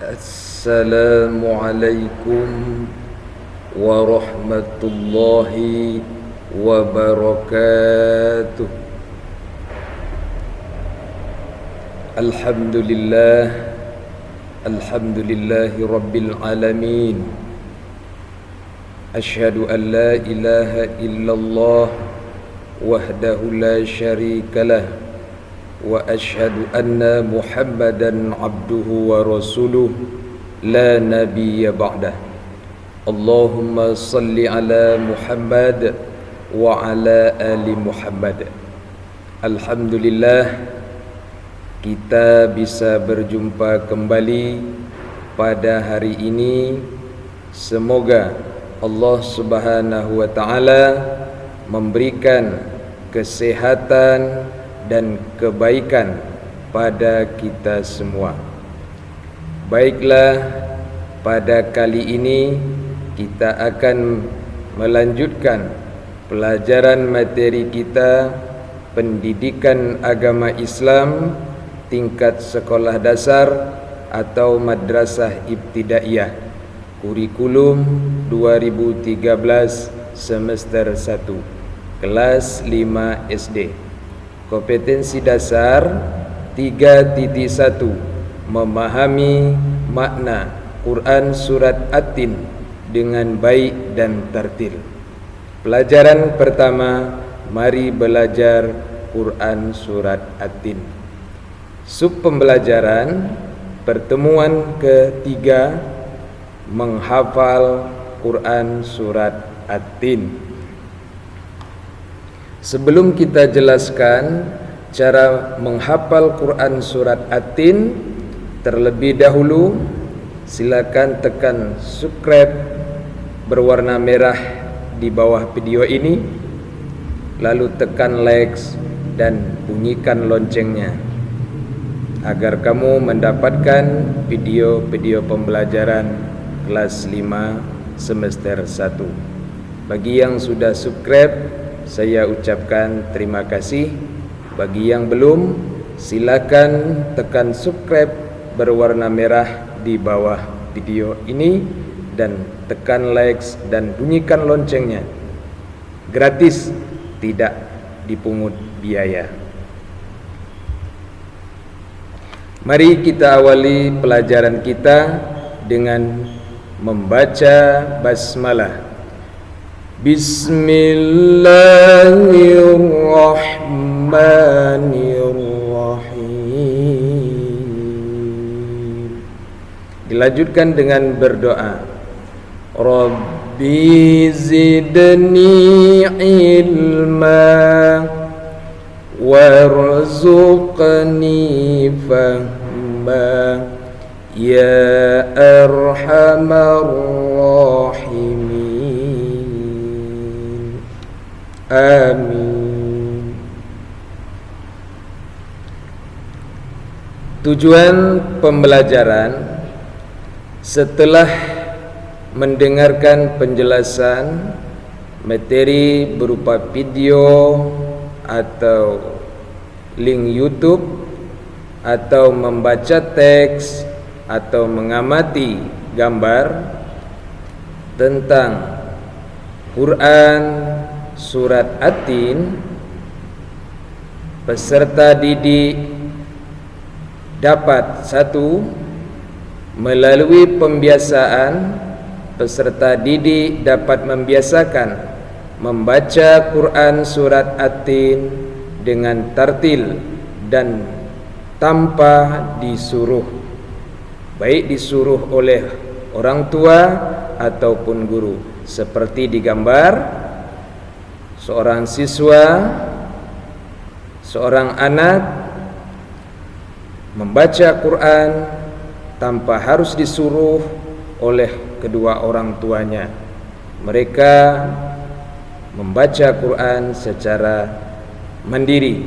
Assalamualaikum warahmatullahi wabarakatuh. Alhamdulillahi rabbil alamin. Asyhadu an la ilaha illallah wahdahu la syarikalah wa asyhadu anna Muhammadan abduhu wa rasuluh la nabiyya ba'dah. Allahumma salli ala Muhammad wa ala ali Muhammad. Alhamdulillah, kita bisa berjumpa kembali pada hari ini. Semoga Allah Subhanahu wa taala memberikan kesehatan dan kebaikan pada kita semua. Baiklah, pada kali ini kita akan melanjutkan pelajaran materi kita pendidikan agama Islam tingkat sekolah dasar atau madrasah ibtidaiyah, kurikulum 2013 semester 1, kelas 5 SD. Kompetensi dasar 3.1, memahami makna Quran Surat At-Tin dengan baik dan tartil. Pelajaran pertama, mari belajar Quran Surat At-Tin. Sub pembelajaran pertemuan ketiga, menghafal Quran Surat At-Tin. Sebelum kita jelaskan cara menghafal Quran Surat At-Tin, terlebih dahulu silakan tekan subscribe berwarna merah di bawah video ini, lalu tekan like dan bunyikan loncengnya agar kamu mendapatkan video-video pembelajaran kelas 5 semester 1. Bagi yang sudah subscribe, saya ucapkan terima kasih. Bagi yang belum, silakan tekan subscribe berwarna merah di bawah video ini dan tekan like dan bunyikan loncengnya. Gratis, tidak dipungut biaya. Mari kita awali pelajaran kita dengan membaca basmalah. Bismillahirrahmanirrahim. Dilanjutkan dengan berdoa. Rabbi zidni ilma warzuqni fahma ya arhamar rahimin. Amin. Tujuan pembelajaran setelah mendengarkan penjelasan materi berupa video atau link YouTube atau membaca teks atau mengamati gambar tentang Quran Surat At-Tin, peserta didik dapat: 1. Melalui pembiasaan, peserta didik dapat membiasakan membaca Quran Surat At-Tin dengan tartil dan tanpa disuruh, baik disuruh oleh orang tua ataupun guru. Seperti di gambar, seorang siswa, seorang anak membaca Quran tanpa harus disuruh oleh kedua orang tuanya. Mereka membaca Quran secara mandiri.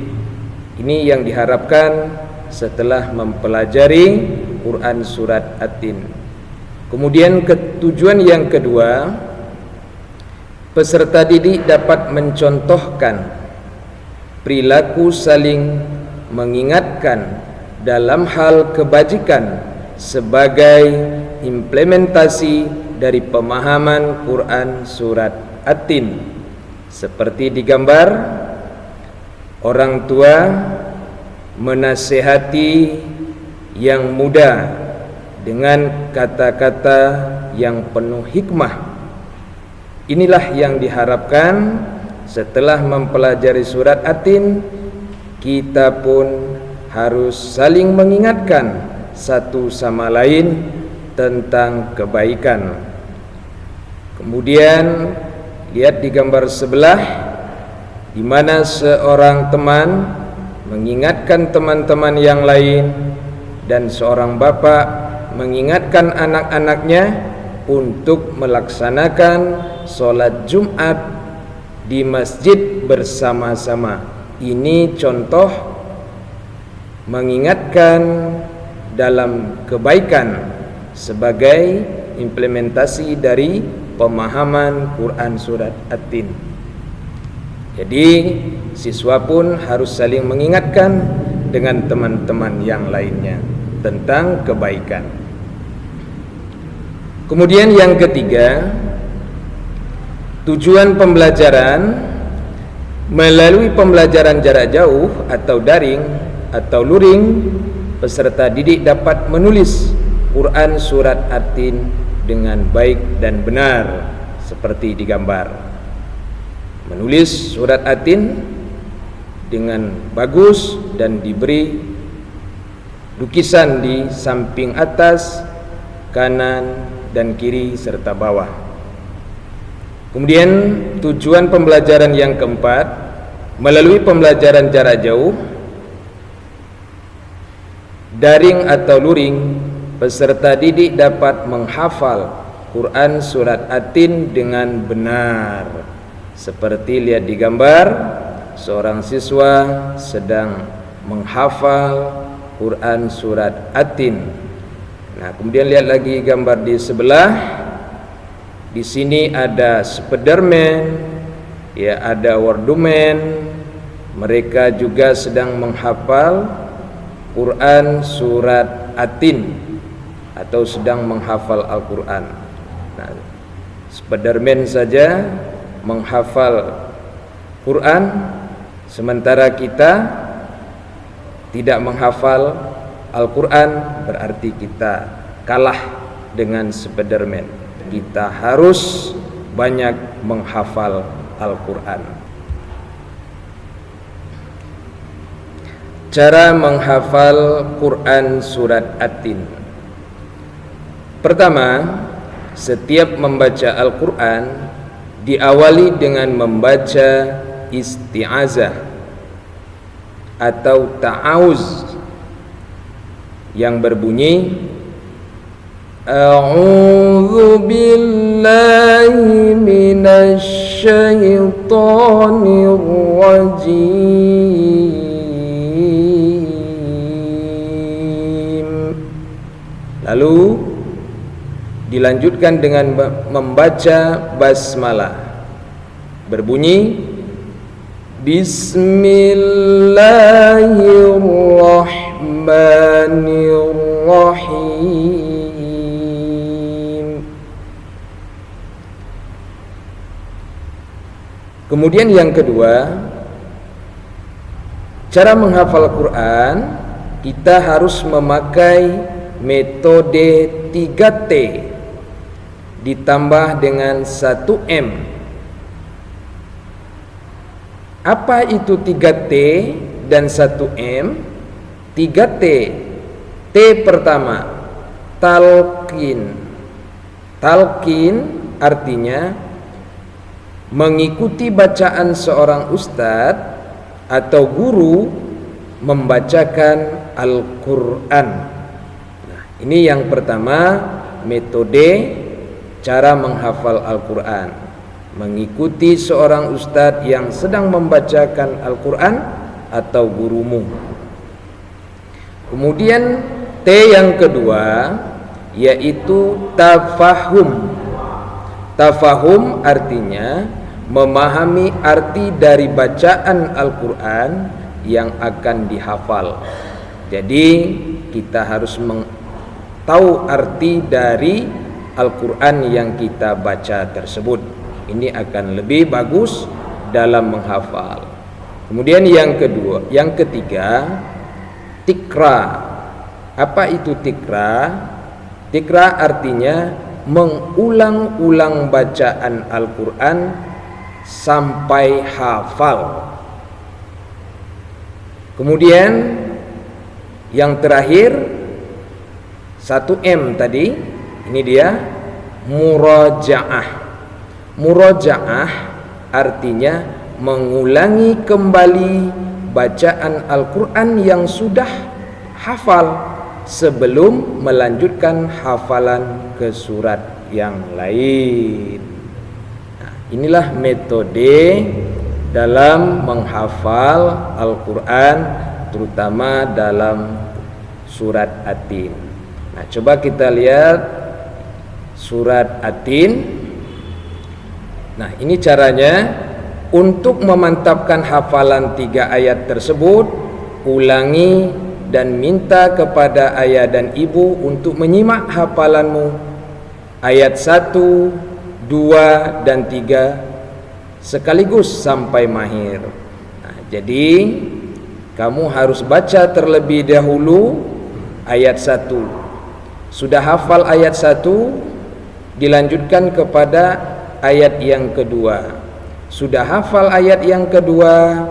Ini yang diharapkan setelah mempelajari Quran Surat At-Tin. Kemudian tujuan yang kedua, peserta didik dapat mencontohkan perilaku saling mengingatkan dalam hal kebajikan sebagai implementasi dari pemahaman Quran surat At-Tin. Seperti digambar, orang tua menasihati yang muda dengan kata-kata yang penuh hikmah. Inilah yang diharapkan setelah mempelajari surat At-Tin, kita pun harus saling mengingatkan satu sama lain tentang kebaikan. Kemudian lihat di gambar sebelah, di mana seorang teman mengingatkan teman-teman yang lain dan seorang bapak mengingatkan anak-anaknya untuk melaksanakan sholat Jumat di masjid bersama-sama. Ini contoh mengingatkan dalam kebaikan sebagai implementasi dari pemahaman Quran surat At-Tin. Jadi siswa pun harus saling mengingatkan dengan teman-teman yang lainnya tentang kebaikan. Kemudian yang ketiga, tujuan pembelajaran melalui pembelajaran jarak jauh atau daring atau luring, peserta didik dapat menulis Quran surat At-Tin dengan baik dan benar seperti digambar. Menulis surat At-Tin dengan bagus dan diberi lukisan di samping atas, kanan dan kiri serta bawah. Kemudian tujuan pembelajaran yang keempat, melalui pembelajaran jarak jauh daring atau luring, peserta didik dapat menghafal Quran surat At-Tin dengan benar. Seperti lihat di gambar, seorang siswa sedang menghafal Quran surat At-Tin. Nah, kemudian lihat lagi gambar di sebelah. Di sini ada Spiderman, ya, ada Wonderman. Mereka juga sedang menghafal Quran surat At-Tin atau sedang menghafal Al-Quran. Nah, Spiderman saja menghafal Quran, sementara kita tidak menghafal Al-Quran, berarti kita kalah dengan Spiderman. Kita harus banyak menghafal Al-Quran. Cara menghafal Quran surat At-Tin. Pertama, setiap membaca Al-Quran diawali dengan membaca isti'azah atau ta'awuz yang berbunyi A'udzu billahi minasy syaithanir rajim. Lalu dilanjutkan dengan membaca basmalah, berbunyi Bismillahirrahmanirrahim. Kemudian yang kedua, cara menghafal Quran, kita harus memakai metode 3T ditambah dengan 1M. Apa itu 3T dan 1M? 3T. T pertama, talqin. Talqin artinya mengikuti bacaan seorang ustadz atau guru membacakan Al-Quran. Ini yang pertama, metode cara menghafal Al-Quran. Mengikuti seorang ustadz yang sedang membacakan Al-Quran atau gurumu. Kemudian T yang kedua, yaitu tafahum. Tafahum artinya memahami arti dari bacaan Al-Quran yang akan dihafal. Jadi kita harus tahu arti dari Al-Quran yang kita baca tersebut. Ini akan lebih bagus dalam menghafal. Kemudian yang ketiga, tikra. Apa itu tikra? Tikra artinya mengulang-ulang bacaan Al-Quran sampai hafal. Kemudian yang terakhir 1M tadi, ini dia murajaah. Murajaah artinya mengulangi kembali bacaan Al-Quran yang sudah hafal sebelum melanjutkan hafalan ke surat yang lain. Nah, inilah metode dalam menghafal Al-Quran, terutama dalam surat At-Tin. Nah, coba kita lihat surat At-Tin. Nah, ini caranya. Untuk memantapkan hafalan 3 ayat tersebut, ulangi dan minta kepada ayah dan ibu untuk menyimak hafalanmu ayat 1, 2, dan 3 sekaligus sampai mahir. Nah, jadi kamu harus baca terlebih dahulu ayat 1. Sudah hafal ayat 1, dilanjutkan kepada ayat yang kedua. Sudah hafal ayat yang kedua,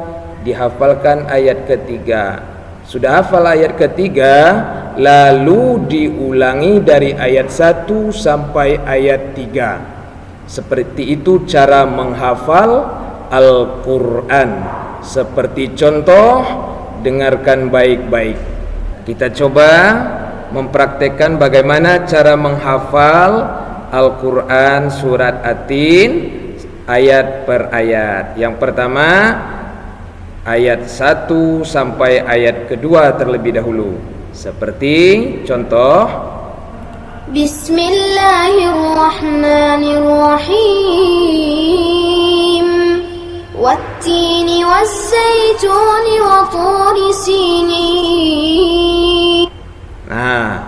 dihafalkan ayat ketiga. Sudah hafal ayat ketiga, lalu diulangi dari ayat 1 sampai ayat 3. Seperti itu cara menghafal Al-Quran. Seperti contoh, dengarkan baik-baik. Kita coba mempraktekkan bagaimana cara menghafal Al-Quran surat At-Tin ayat per ayat. Yang pertama ayat 1 sampai ayat kedua terlebih dahulu. Seperti contoh, Bismillahirrahmanirrahim. Wattini waszaituni wa turi sinin. Nah,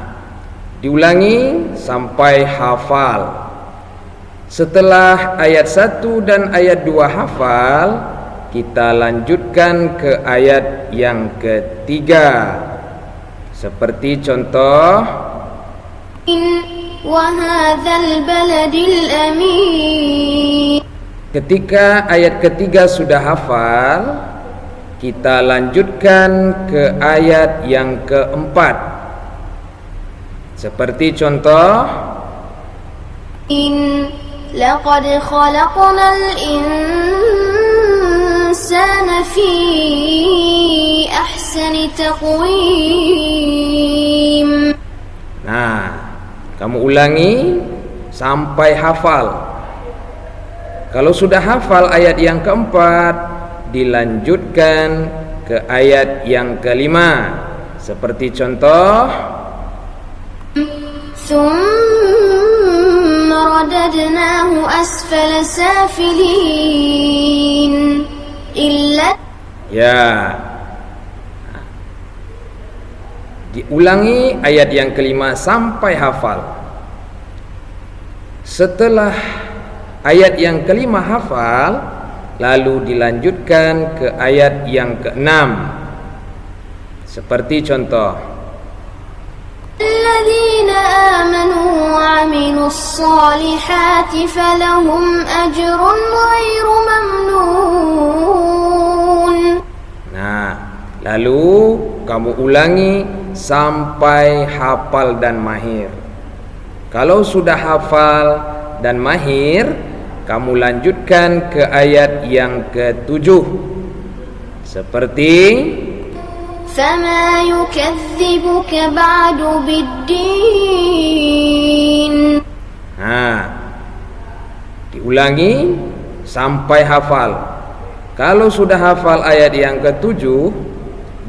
diulangi sampai hafal. Setelah ayat 1 dan ayat 2 hafal, kita lanjutkan ke ayat yang ketiga. Seperti contoh, ketika ayat ketiga sudah hafal, kita lanjutkan ke ayat yang keempat. Seperti contoh, laqad khalaqnal insana fi ahsani taqwim. Nah, kamu ulangi sampai hafal. Kalau sudah hafal ayat yang keempat, dilanjutkan ke ayat yang kelima. Seperti contoh, radadnahu asfala safilin illa. Ya, diulangi ayat yang kelima sampai hafal. Setelah ayat yang kelima hafal, lalu dilanjutkan ke ayat yang keenam. Seperti contoh, alladzina amanu wa amilus solihati falahum ajrun ghairu mamnun. Nah, lalu kamu ulangi sampai hafal dan mahir. Kalau sudah hafal dan mahir, kamu lanjutkan ke ayat yang ke-7. Seperti فَمَا يُكَذِّبُكَ بَعْدُ بِالدِّينِ. Nah, diulangi sampai hafal. Kalau sudah hafal ayat yang ke-7,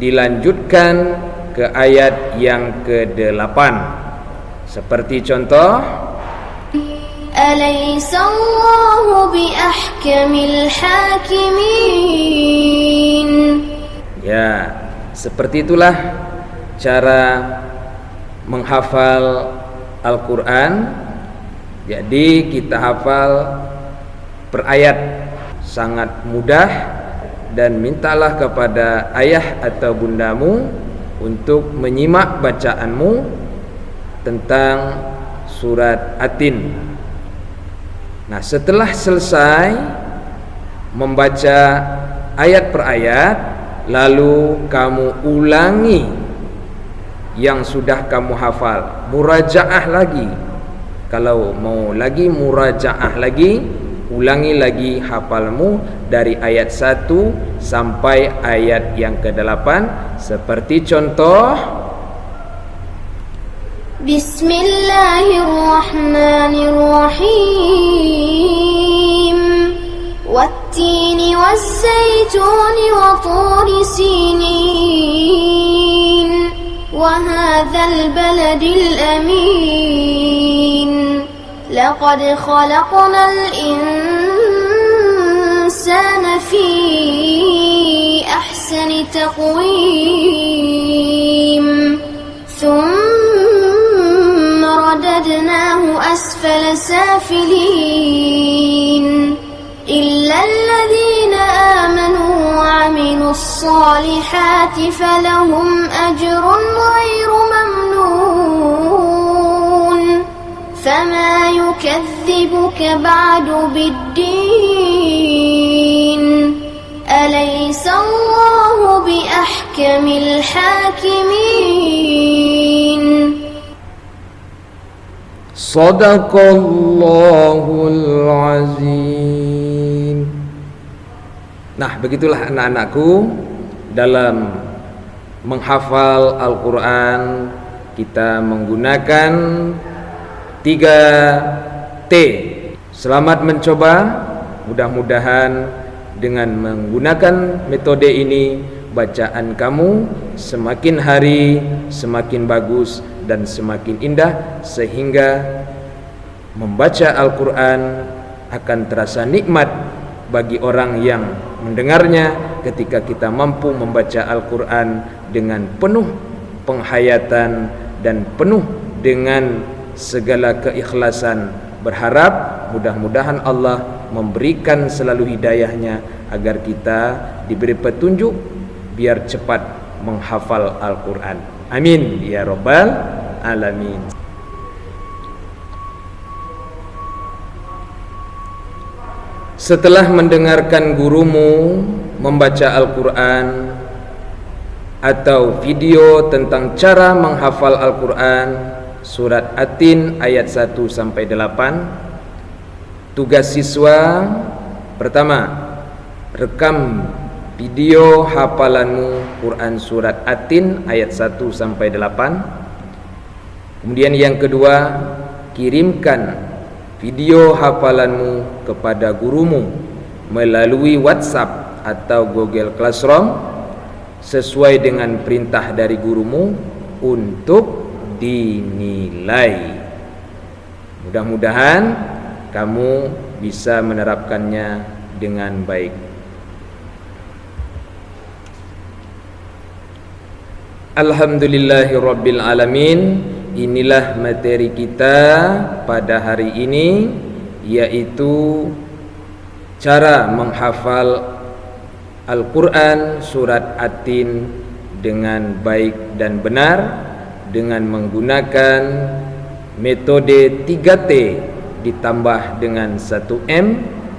dilanjutkan ke ayat yang ke-8. Seperti contoh, Alaysa Allahu bi ahkamil hakimin. Ya, seperti itulah cara menghafal Al-Quran. Jadi kita hafal per ayat, sangat mudah, dan mintalah kepada ayah atau bundamu untuk menyimak bacaanmu tentang surat Atin. Nah, setelah selesai membaca ayat per ayat, lalu kamu ulangi yang sudah kamu hafal, murajaah lagi. Kalau mau lagi murajaah lagi, ulangi lagi hafalmu dari ayat 1 sampai ayat yang ke-8. Seperti contoh, Bismillahirrahmanirrahim. Wattini waszaituni wa turi sinin wa hadzal baladil amin. Laqad khalaqnal insana fi ahsani taqwim. Thumma radadnahu asfala safilin. إلا الذين آمنوا وعملوا الصالحات فلهم أجر غير ممنون فما يكذبك بعد بالدين أليس الله بأحكم الحاكمين. Sadaqallahul azim. Nah, begitulah anak-anakku, dalam menghafal Al-Quran kita menggunakan 3T. Selamat mencoba. Mudah-mudahan dengan menggunakan metode ini, bacaan kamu semakin hari semakin bagus dan semakin indah, sehingga membaca Al-Quran akan terasa nikmat bagi orang yang mendengarnya ketika kita mampu membaca Al-Quran dengan penuh penghayatan dan penuh dengan segala keikhlasan. Berharap mudah-mudahan Allah memberikan selalu hidayahnya agar kita diberi petunjuk biar cepat menghafal Al-Quran. Amin ya rabbal alamin. Setelah mendengarkan gurumu membaca Al-Quran atau video tentang cara menghafal Al-Quran surat Atin ayat 1 sampai 8, tugas siswa pertama, rekam video hafalanmu Quran surat Atin ayat 1 sampai 8. Kemudian yang kedua, kirimkan video hafalanmu kepada gurumu melalui WhatsApp atau Google Classroom sesuai dengan perintah dari gurumu untuk dinilai. Mudah-mudahan kamu bisa menerapkannya dengan baik. Alhamdulillahirabbil alamin. Inilah materi kita pada hari ini, yaitu cara menghafal Al-Quran surat Atin dengan baik dan benar dengan menggunakan metode 3T ditambah dengan 1M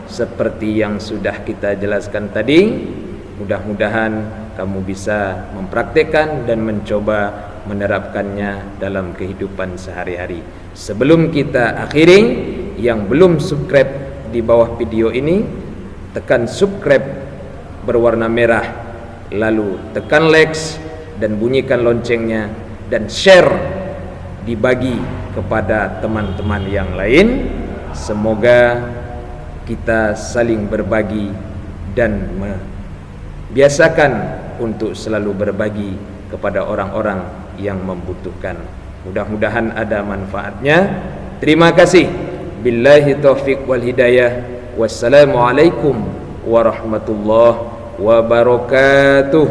seperti yang sudah kita jelaskan tadi. Mudah-mudahan kamu bisa mempraktekkan dan mencoba menerapkannya dalam kehidupan sehari-hari. Sebelum kita akhiri, yang belum subscribe di bawah video ini, tekan subscribe berwarna merah, lalu tekan like dan bunyikan loncengnya, dan share, dibagi kepada teman-teman yang lain. Semoga kita saling berbagi dan biasakan untuk selalu berbagi kepada orang-orang yang membutuhkan. Mudah-mudahan ada manfaatnya. Terima kasih. Billahi taufiq wal hidayah. Wassalamualaikum warahmatullahi wabarakatuh.